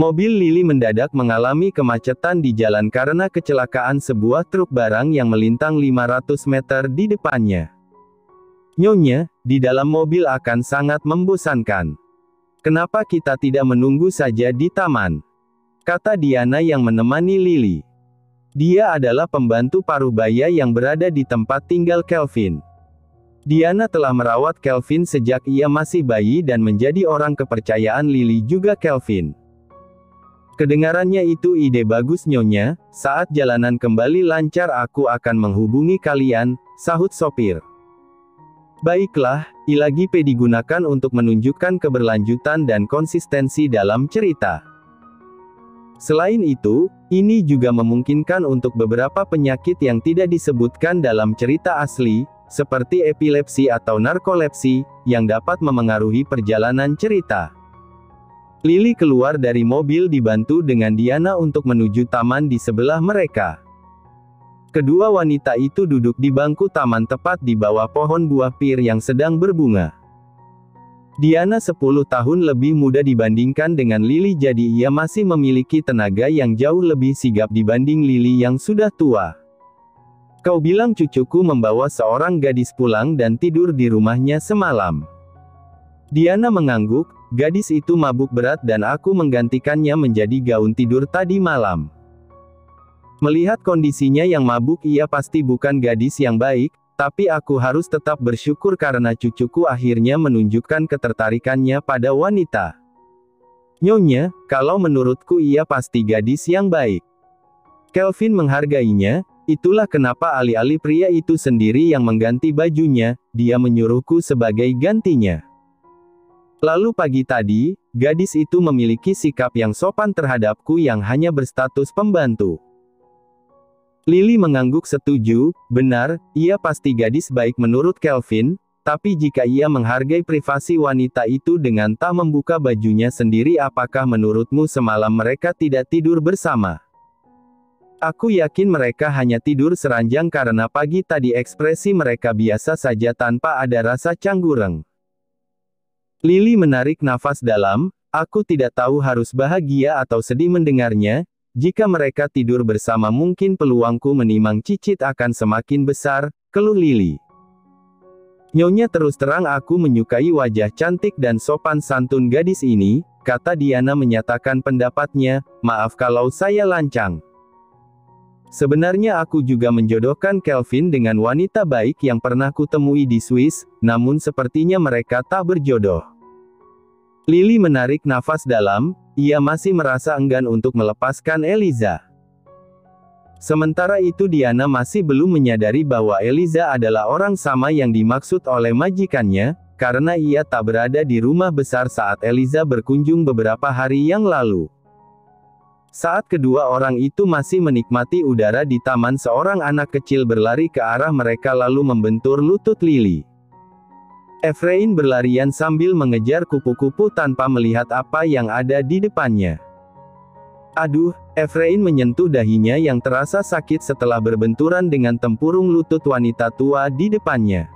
Mobil Lily mendadak mengalami kemacetan di jalan karena kecelakaan sebuah truk barang yang melintang 500 meter di depannya. Nyonya, di dalam mobil akan sangat membosankan. Kenapa kita tidak menunggu saja di taman? Kata Diana yang menemani Lily. Dia adalah pembantu parubaya yang berada di tempat tinggal Kelvin. Diana telah merawat Kelvin sejak ia masih bayi dan menjadi orang kepercayaan Lily juga Kelvin. Kedengarannya itu ide bagus Nyonya, saat jalanan kembali lancar aku akan menghubungi kalian, sahut sopir. Baiklah, ILAGIP digunakan untuk menunjukkan keberlanjutan dan konsistensi dalam cerita. Selain itu, ini juga memungkinkan untuk beberapa penyakit yang tidak disebutkan dalam cerita asli, seperti epilepsi atau narkolepsi, yang dapat memengaruhi perjalanan cerita. Lily keluar dari mobil dibantu dengan Diana untuk menuju taman di sebelah mereka. Kedua wanita itu duduk di bangku taman tepat di bawah pohon buah pir yang sedang berbunga. Diana 10 tahun lebih muda dibandingkan dengan Lily, jadi ia masih memiliki tenaga yang jauh lebih sigap dibanding Lily yang sudah tua. Kau bilang cucuku membawa seorang gadis pulang dan tidur di rumahnya semalam. Diana mengangguk, gadis itu mabuk berat dan aku menggantikannya menjadi gaun tidur tadi malam. Melihat kondisinya yang mabuk, ia pasti bukan gadis yang baik, tapi aku harus tetap bersyukur karena cucuku akhirnya menunjukkan ketertarikannya pada wanita. Nyonya, kalau menurutku ia pasti gadis yang baik. Kelvin menghargainya, itulah kenapa alih-alih pria itu sendiri yang mengganti bajunya, dia menyuruhku sebagai gantinya. Lalu pagi tadi, gadis itu memiliki sikap yang sopan terhadapku yang hanya berstatus pembantu. Lily mengangguk setuju, benar, ia pasti gadis baik menurut Kelvin, tapi jika ia menghargai privasi wanita itu dengan tak membuka bajunya sendiri, apakah menurutmu semalam mereka tidak tidur bersama? Aku yakin mereka hanya tidur seranjang karena pagi tadi ekspresi mereka biasa saja tanpa ada rasa canggung. Lily menarik nafas dalam, aku tidak tahu harus bahagia atau sedih mendengarnya, jika mereka tidur bersama mungkin peluangku menimang cicit akan semakin besar, keluh Lily. Nyonya, terus terang aku menyukai wajah cantik dan sopan santun gadis ini, kata Diana menyatakan pendapatnya, maaf kalau saya lancang. Sebenarnya aku juga menjodohkan Kelvin dengan wanita baik yang pernah kutemui di Swiss, namun sepertinya mereka tak berjodoh. Lily menarik nafas dalam, ia masih merasa enggan untuk melepaskan Eliza. Sementara itu Diana masih belum menyadari bahwa Eliza adalah orang sama yang dimaksud oleh majikannya, karena ia tak berada di rumah besar saat Eliza berkunjung beberapa hari yang lalu. Saat kedua orang itu masih menikmati udara di taman, seorang anak kecil berlari ke arah mereka lalu membentur lutut Lily. Efrain berlarian sambil mengejar kupu-kupu tanpa melihat apa yang ada di depannya. Aduh, Efrain menyentuh dahinya yang terasa sakit setelah berbenturan dengan tempurung lutut wanita tua di depannya.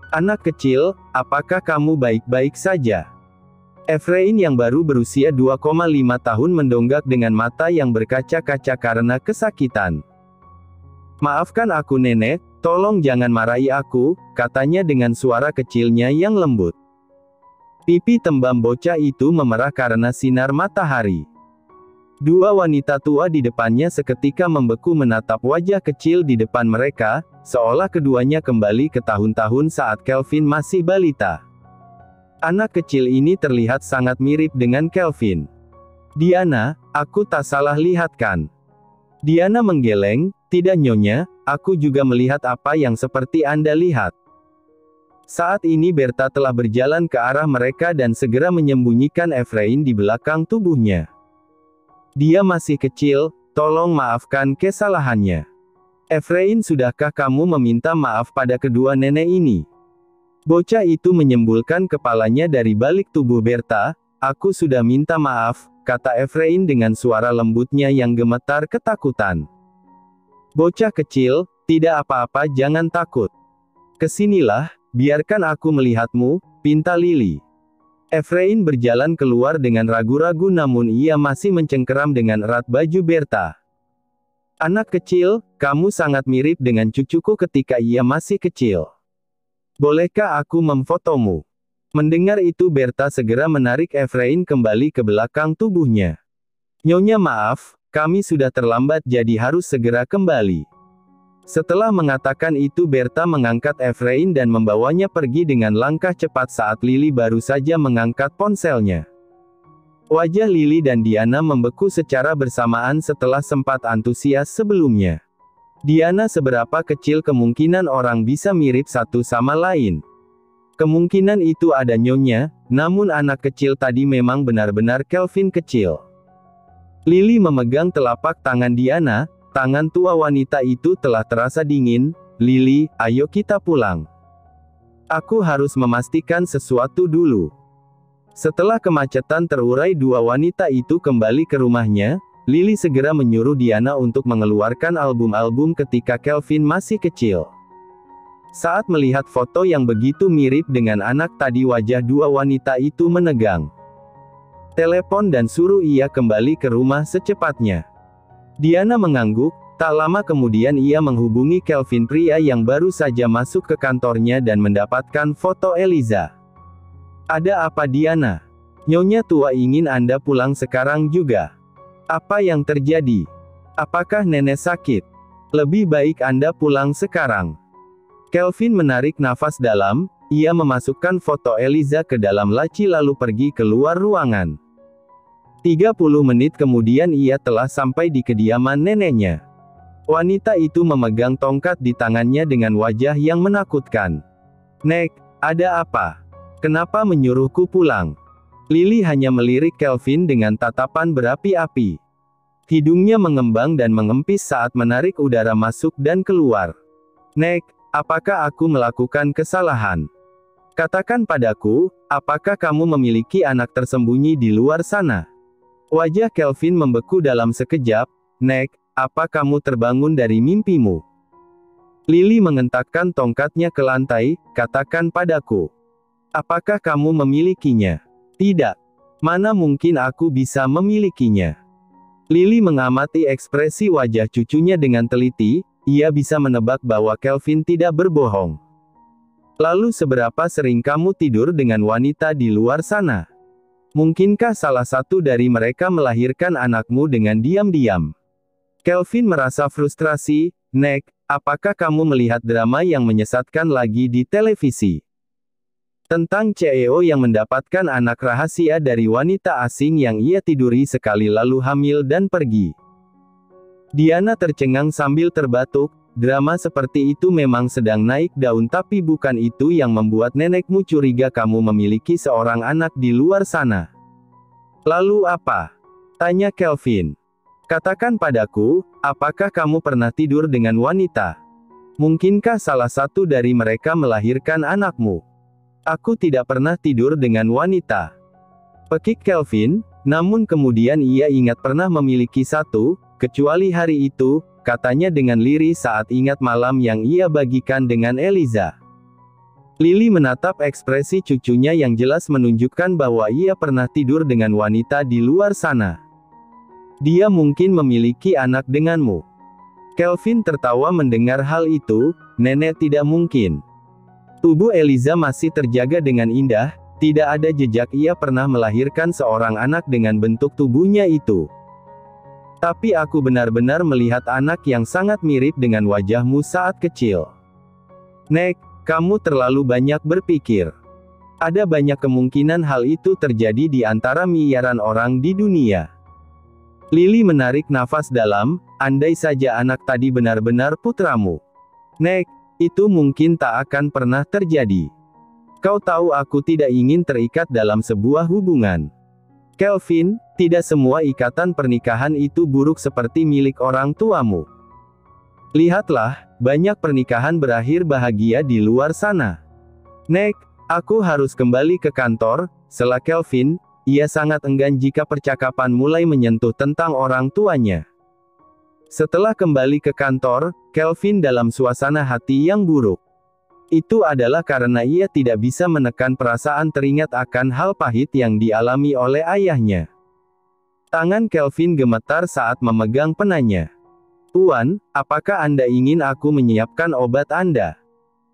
Anak kecil, apakah kamu baik-baik saja? Efrain yang baru berusia 2,5 tahun mendonggak dengan mata yang berkaca-kaca karena kesakitan. Maafkan aku nenek, tolong jangan marahi aku, katanya dengan suara kecilnya yang lembut. Pipi tembam bocah itu memerah karena sinar matahari. Dua wanita tua di depannya seketika membeku menatap wajah kecil di depan mereka, seolah keduanya kembali ke tahun-tahun saat Kelvin masih balita. Anak kecil ini terlihat sangat mirip dengan Kelvin. Diana, aku tak salah lihat kan? Diana menggeleng, tidak Nyonya, aku juga melihat apa yang seperti Anda lihat. Saat ini Berta telah berjalan ke arah mereka dan segera menyembunyikan Efrain di belakang tubuhnya. Dia masih kecil, tolong maafkan kesalahannya. Efrain, sudahkah kamu meminta maaf pada kedua nenek ini? Bocah itu menyembulkan kepalanya dari balik tubuh Berta. Aku sudah minta maaf, kata Efrain dengan suara lembutnya yang gemetar ketakutan. Bocah kecil, tidak apa-apa, jangan takut. Kesinilah, biarkan aku melihatmu, pinta Lily. Efrain berjalan keluar dengan ragu-ragu namun ia masih mencengkeram dengan erat baju Berta. "Anak kecil, kamu sangat mirip dengan cucuku ketika ia masih kecil. Bolehkah aku memfotomu?" Mendengar itu Berta segera menarik Efrain kembali ke belakang tubuhnya. "Nyonya maaf, kami sudah terlambat jadi harus segera kembali." Setelah mengatakan itu Berta mengangkat Efrain dan membawanya pergi dengan langkah cepat saat Lily baru saja mengangkat ponselnya. Wajah Lily dan Diana membeku secara bersamaan setelah sempat antusias sebelumnya. Diana, seberapa kecil kemungkinan orang bisa mirip satu sama lain? Kemungkinan itu ada nyonya, namun anak kecil tadi memang benar-benar Kelvin kecil. Lily memegang telapak tangan Diana. Tangan tua wanita itu telah terasa dingin. "Lily, ayo kita pulang. Aku harus memastikan sesuatu dulu." Setelah kemacetan terurai, dua wanita itu kembali ke rumahnya. Lily segera menyuruh Diana untuk mengeluarkan album-album ketika Kelvin masih kecil. Saat melihat foto yang begitu mirip dengan anak tadi, wajah dua wanita itu menegang. Telepon dan suruh ia kembali ke rumah secepatnya. Diana mengangguk. Tak lama kemudian ia menghubungi Kelvin, pria yang baru saja masuk ke kantornya dan mendapatkan foto Eliza. "Ada apa Diana? Nyonya tua ingin Anda pulang sekarang juga. Apa yang terjadi? Apakah nenek sakit? Lebih baik Anda pulang sekarang." Kelvin menarik nafas dalam. Ia memasukkan foto Eliza ke dalam laci lalu pergi keluar ruangan. 30 menit kemudian ia telah sampai di kediaman neneknya. Wanita itu memegang tongkat di tangannya dengan wajah yang menakutkan. "Nek, ada apa? Kenapa menyuruhku pulang?" Lily hanya melirik Kelvin dengan tatapan berapi-api. Hidungnya mengembang dan mengempis saat menarik udara masuk dan keluar. "Nek, apakah aku melakukan kesalahan? Katakan padaku, apakah kamu memiliki anak tersembunyi di luar sana?" Wajah Kelvin membeku dalam sekejap. "Nek, apa kamu terbangun dari mimpimu?" Lily mengentakkan tongkatnya ke lantai. "Katakan padaku. Apakah kamu memilikinya?" "Tidak. Mana mungkin aku bisa memilikinya." Lily mengamati ekspresi wajah cucunya dengan teliti. Ia bisa menebak bahwa Kelvin tidak berbohong. "Lalu seberapa sering kamu tidur dengan wanita di luar sana? Mungkinkah salah satu dari mereka melahirkan anakmu dengan diam-diam?" Kelvin merasa frustrasi. "Nek, apakah kamu melihat drama yang menyesatkan lagi di televisi? Tentang CEO yang mendapatkan anak rahasia dari wanita asing yang ia tiduri sekali lalu hamil dan pergi?" Diana tercengang sambil terbatuk. "Drama seperti itu memang sedang naik daun, tapi bukan itu yang membuat nenekmu curiga kamu memiliki seorang anak di luar sana." "Lalu apa?" tanya Kelvin. "Katakan padaku, apakah kamu pernah tidur dengan wanita? Mungkinkah salah satu dari mereka melahirkan anakmu?" "Aku tidak pernah tidur dengan wanita," pekik Kelvin, namun kemudian ia ingat pernah memiliki satu, kecuali hari itu, katanya dengan lirih saat ingat malam yang ia bagikan dengan Eliza. Lily menatap ekspresi cucunya yang jelas menunjukkan bahwa ia pernah tidur dengan wanita di luar sana. "Dia mungkin memiliki anak denganmu." Kelvin tertawa mendengar hal itu. "Nenek, tidak mungkin. Tubuh Eliza masih terjaga dengan indah, tidak ada jejak ia pernah melahirkan seorang anak dengan bentuk tubuhnya itu. Tapi aku benar-benar melihat anak yang sangat mirip dengan wajahmu saat kecil. Nek, kamu terlalu banyak berpikir. Ada banyak kemungkinan hal itu terjadi di antara miliaran orang di dunia." Lily menarik nafas dalam. "Andai saja anak tadi benar-benar putramu. Nek, itu mungkin tak akan pernah terjadi. Kau tahu aku tidak ingin terikat dalam sebuah hubungan. Kelvin, tidak semua ikatan pernikahan itu buruk seperti milik orang tuamu. Lihatlah, banyak pernikahan berakhir bahagia di luar sana. Nek, aku harus kembali ke kantor." Sela Kelvin, ia sangat enggan jika percakapan mulai menyentuh tentang orang tuanya. Setelah kembali ke kantor, Kelvin dalam suasana hati yang buruk. Itu adalah karena ia tidak bisa menekan perasaan teringat akan hal pahit yang dialami oleh ayahnya. Tangan Kelvin gemetar saat memegang penanya. "Tuan, apakah Anda ingin aku menyiapkan obat Anda?"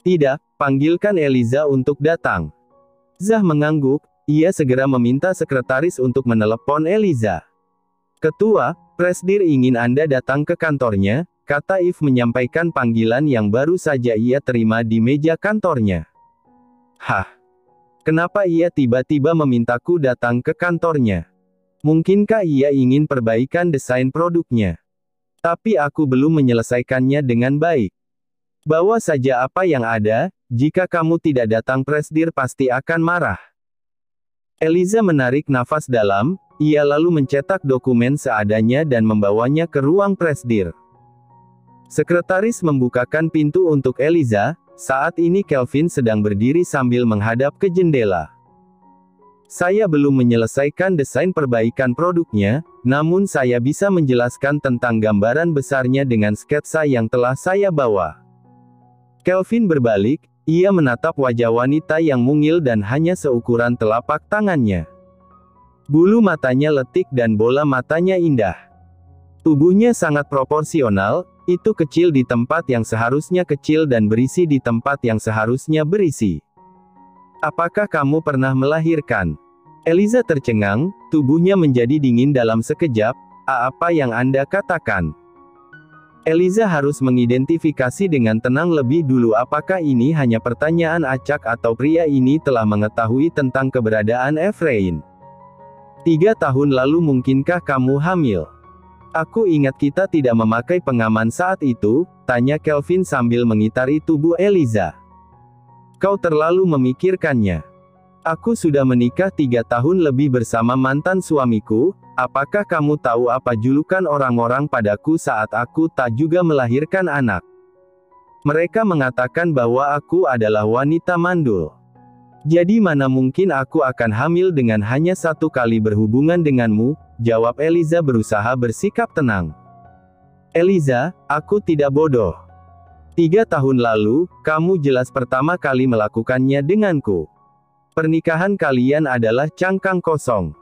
"Tidak, panggilkan Eliza untuk datang." Zah mengangguk, ia segera meminta sekretaris untuk menelepon Eliza. "Ketua, Presidir ingin Anda datang ke kantornya," kata Yves menyampaikan panggilan yang baru saja ia terima di meja kantornya. "Hah? Kenapa ia tiba-tiba memintaku datang ke kantornya? Mungkinkah ia ingin perbaikan desain produknya? Tapi aku belum menyelesaikannya dengan baik. Bawa saja apa yang ada, jika kamu tidak datang Presidir pasti akan marah." Eliza menarik nafas dalam, ia lalu mencetak dokumen seadanya dan membawanya ke ruang Presidir. Sekretaris membukakan pintu untuk Eliza, saat ini Kelvin sedang berdiri sambil menghadap ke jendela. "Saya belum menyelesaikan desain perbaikan produknya, namun saya bisa menjelaskan tentang gambaran besarnya dengan sketsa yang telah saya bawa." Kelvin berbalik, ia menatap wajah wanita yang mungil dan hanya seukuran telapak tangannya. Bulu matanya letik dan bola matanya indah. Tubuhnya sangat proporsional, itu kecil di tempat yang seharusnya kecil dan berisi di tempat yang seharusnya berisi. "Apakah kamu pernah melahirkan?" Eliza tercengang, tubuhnya menjadi dingin dalam sekejap. Apa yang Anda katakan?" Eliza harus mengidentifikasi dengan tenang lebih dulu apakah ini hanya pertanyaan acak atau pria ini telah mengetahui tentang keberadaan Efrain. "3 tahun lalu mungkinkah kamu hamil?" "Aku ingat kita tidak memakai pengaman saat itu," tanya Kelvin sambil mengitari tubuh Eliza. "Kau terlalu memikirkannya. Aku sudah menikah 3 tahun lebih bersama mantan suamiku. Apakah kamu tahu apa julukan orang-orang padaku saat aku tak juga melahirkan anak? Mereka mengatakan bahwa aku adalah wanita mandul. Jadi mana mungkin aku akan hamil dengan hanya 1 kali berhubungan denganmu," jawab Eliza berusaha bersikap tenang. "Eliza, aku tidak bodoh. 3 tahun lalu, kamu jelas pertama kali melakukannya denganku. Pernikahan kalian adalah cangkang kosong."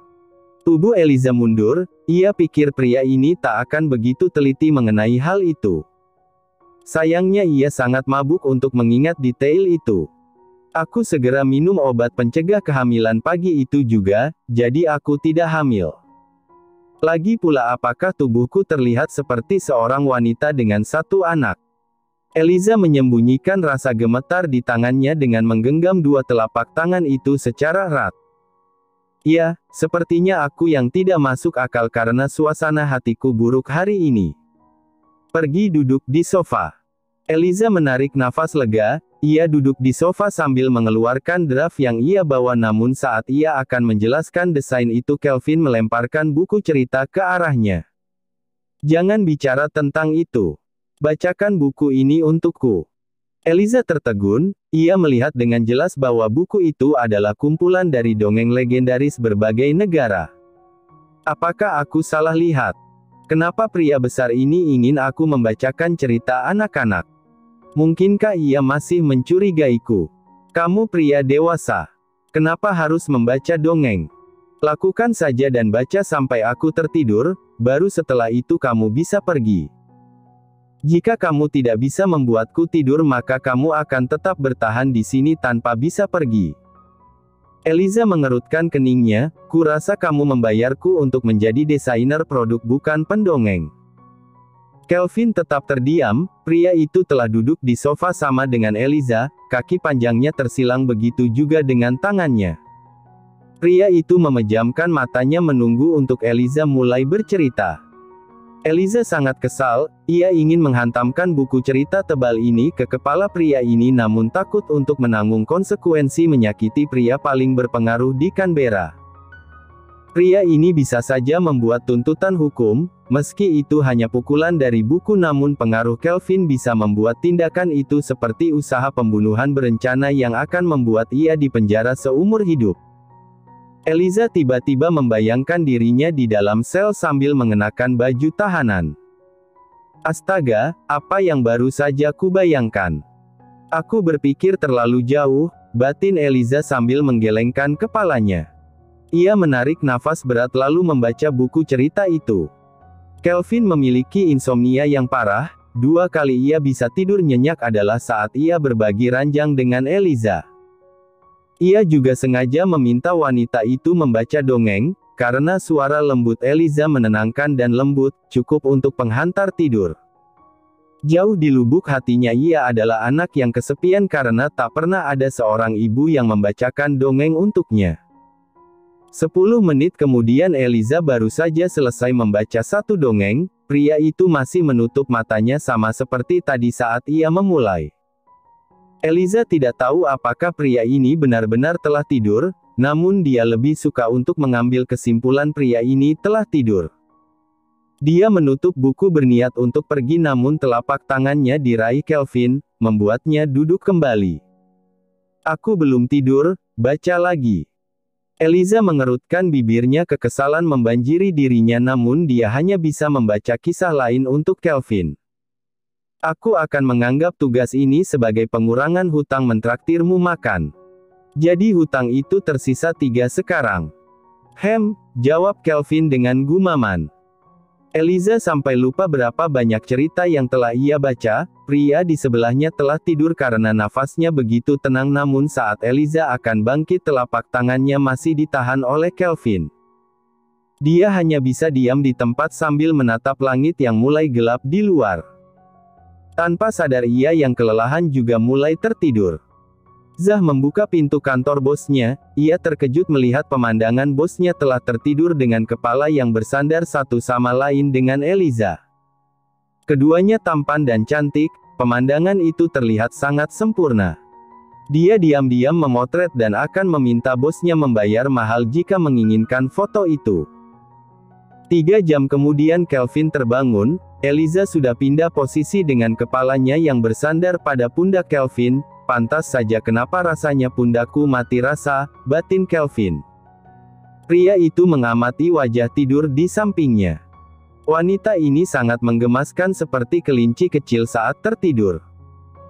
Tubuh Eliza mundur, ia pikir pria ini tak akan begitu teliti mengenai hal itu. Sayangnya ia sangat mabuk untuk mengingat detail itu. "Aku segera minum obat pencegah kehamilan pagi itu juga, jadi aku tidak hamil. Lagi pula apakah tubuhku terlihat seperti seorang wanita dengan 1 anak?" Eliza menyembunyikan rasa gemetar di tangannya dengan menggenggam 2 telapak tangan itu secara erat. "Ya, sepertinya aku yang tidak masuk akal karena suasana hatiku buruk hari ini. Pergi duduk di sofa." Eliza menarik nafas lega, ia duduk di sofa sambil mengeluarkan draft yang ia bawa namun saat ia akan menjelaskan desain itu Kelvin melemparkan buku cerita ke arahnya. "Jangan bicara tentang itu. Bacakan buku ini untukku." Eliza tertegun, ia melihat dengan jelas bahwa buku itu adalah kumpulan dari dongeng legendaris berbagai negara. "Apakah aku salah lihat? Kenapa pria besar ini ingin aku membacakan cerita anak-anak? Mungkinkah ia masih mencurigaiku? Kamu pria dewasa. Kenapa harus membaca dongeng? Lakukan saja dan baca sampai aku tertidur, baru setelah itu kamu bisa pergi. Jika kamu tidak bisa membuatku tidur maka kamu akan tetap bertahan di sini tanpa bisa pergi." Eliza mengerutkan keningnya, "Kurasa kamu membayarku untuk menjadi desainer produk bukan pendongeng." Kelvin tetap terdiam, pria itu telah duduk di sofa sama dengan Eliza, kaki panjangnya tersilang begitu juga dengan tangannya. Pria itu memejamkan matanya menunggu untuk Eliza mulai bercerita. Eliza sangat kesal, ia ingin menghantamkan buku cerita tebal ini ke kepala pria ini namun takut untuk menanggung konsekuensi menyakiti pria paling berpengaruh di Canberra. Pria ini bisa saja membuat tuntutan hukum, meski itu hanya pukulan dari buku namun pengaruh Kelvin bisa membuat tindakan itu seperti usaha pembunuhan berencana yang akan membuat ia dipenjara seumur hidup. Eliza tiba-tiba membayangkan dirinya di dalam sel sambil mengenakan baju tahanan. Astaga, apa yang baru saja kubayangkan. Aku berpikir terlalu jauh, batin Eliza sambil menggelengkan kepalanya. Ia menarik nafas berat lalu membaca buku cerita itu. Kelvin memiliki insomnia yang parah, 2 kali ia bisa tidur nyenyak adalah saat ia berbagi ranjang dengan Eliza. Ia juga sengaja meminta wanita itu membaca dongeng, karena suara lembut Eliza menenangkan dan lembut, cukup untuk penghantar tidur. Jauh di lubuk hatinya ia adalah anak yang kesepian karena tak pernah ada seorang ibu yang membacakan dongeng untuknya. 10 menit kemudian Eliza baru saja selesai membaca satu dongeng, pria itu masih menutup matanya sama seperti tadi saat ia memulai. Eliza tidak tahu apakah pria ini benar-benar telah tidur, namun dia lebih suka untuk mengambil kesimpulan pria ini telah tidur. Dia menutup buku berniat untuk pergi namun telapak tangannya diraih Kelvin, membuatnya duduk kembali. Aku belum tidur, baca lagi. Eliza mengerutkan bibirnya, kekesalan membanjiri dirinya namun dia hanya bisa membaca kisah lain untuk Kelvin. Aku akan menganggap tugas ini sebagai pengurangan hutang mentraktirmu makan. Jadi hutang itu tersisa 3 sekarang. Jawab Kelvin dengan gumaman. Eliza sampai lupa berapa banyak cerita yang telah ia baca. Pria di sebelahnya telah tidur karena nafasnya begitu tenang namun saat Eliza akan bangkit telapak tangannya masih ditahan oleh Kelvin. Dia hanya bisa diam di tempat sambil menatap langit yang mulai gelap di luar. Tanpa sadar ia yang kelelahan juga mulai tertidur. Zah membuka pintu kantor bosnya, ia terkejut melihat pemandangan bosnya telah tertidur dengan kepala yang bersandar satu sama lain dengan Eliza. Keduanya tampan dan cantik, pemandangan itu terlihat sangat sempurna. Dia diam-diam memotret dan akan meminta bosnya membayar mahal jika menginginkan foto itu. 3 jam kemudian Kelvin terbangun, Eliza sudah pindah posisi dengan kepalanya yang bersandar pada pundak Kelvin. Pantas saja kenapa rasanya pundakku mati rasa, batin Kelvin. Pria itu mengamati wajah tidur di sampingnya. Wanita ini sangat menggemaskan seperti kelinci kecil saat tertidur.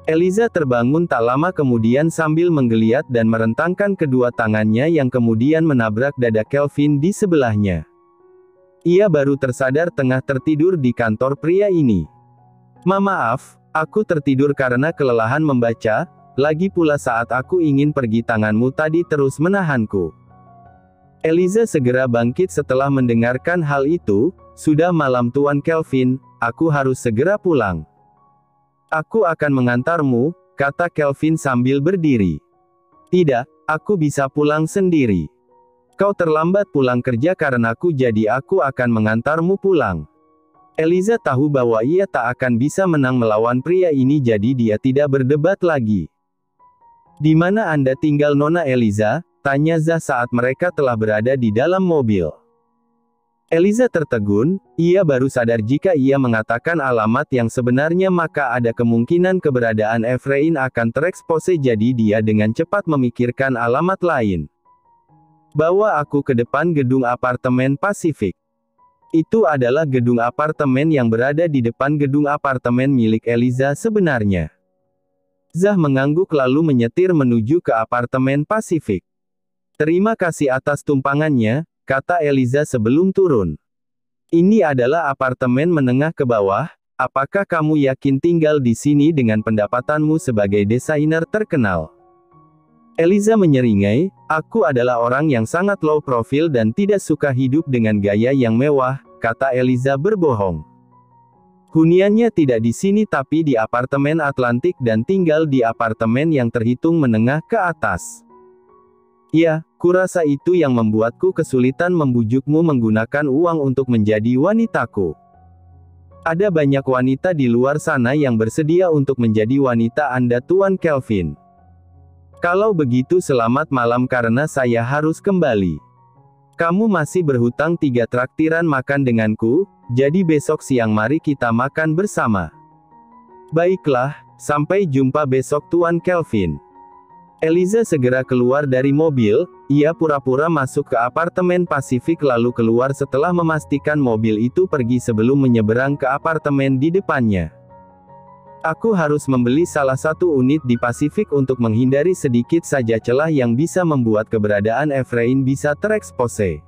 Eliza terbangun tak lama kemudian sambil menggeliat dan merentangkan kedua tangannya yang kemudian menabrak dada Kelvin di sebelahnya. Ia baru tersadar tengah tertidur di kantor pria ini. Maaf, aku tertidur karena kelelahan membaca. Lagi pula saat aku ingin pergi tanganmu tadi terus menahanku. Eliza segera bangkit setelah mendengarkan hal itu. Sudah malam Tuan Kelvin, aku harus segera pulang. Aku akan mengantarmu, kata Kelvin sambil berdiri. Tidak, aku bisa pulang sendiri. Kau terlambat pulang kerja karenaku jadi aku akan mengantarmu pulang. Eliza tahu bahwa ia tak akan bisa menang melawan pria ini jadi dia tidak berdebat lagi. Di mana Anda tinggal Nona Eliza? Tanya Zah saat mereka telah berada di dalam mobil. Eliza tertegun, ia baru sadar jika ia mengatakan alamat yang sebenarnya maka ada kemungkinan keberadaan Efrain akan terekspose jadi dia dengan cepat memikirkan alamat lain. Bawa aku ke depan gedung apartemen Pasifik. Itu adalah gedung apartemen yang berada di depan gedung apartemen milik Eliza sebenarnya. Zah mengangguk lalu menyetir menuju ke apartemen Pasifik. Terima kasih atas tumpangannya, kata Eliza sebelum turun. Ini adalah apartemen menengah ke bawah, apakah kamu yakin tinggal di sini dengan pendapatanmu sebagai desainer terkenal? Eliza menyeringai, aku adalah orang yang sangat low profile dan tidak suka hidup dengan gaya yang mewah, kata Eliza berbohong. Huniannya tidak di sini tapi di apartemen Atlantik dan tinggal di apartemen yang terhitung menengah ke atas. Ya, kurasa itu yang membuatku kesulitan membujukmu menggunakan uang untuk menjadi wanitaku. Ada banyak wanita di luar sana yang bersedia untuk menjadi wanita Anda Tuan Kelvin. Kalau begitu selamat malam karena saya harus kembali. Kamu masih berhutang 3 traktiran makan denganku, jadi besok siang mari kita makan bersama. Baiklah, sampai jumpa besok Tuan Kelvin. Eliza segera keluar dari mobil, ia pura-pura masuk ke apartemen Pasifik lalu keluar setelah memastikan mobil itu pergi sebelum menyeberang ke apartemen di depannya. Aku harus membeli salah satu unit di Pasifik untuk menghindari sedikit saja celah yang bisa membuat keberadaan Efrain bisa terekspose.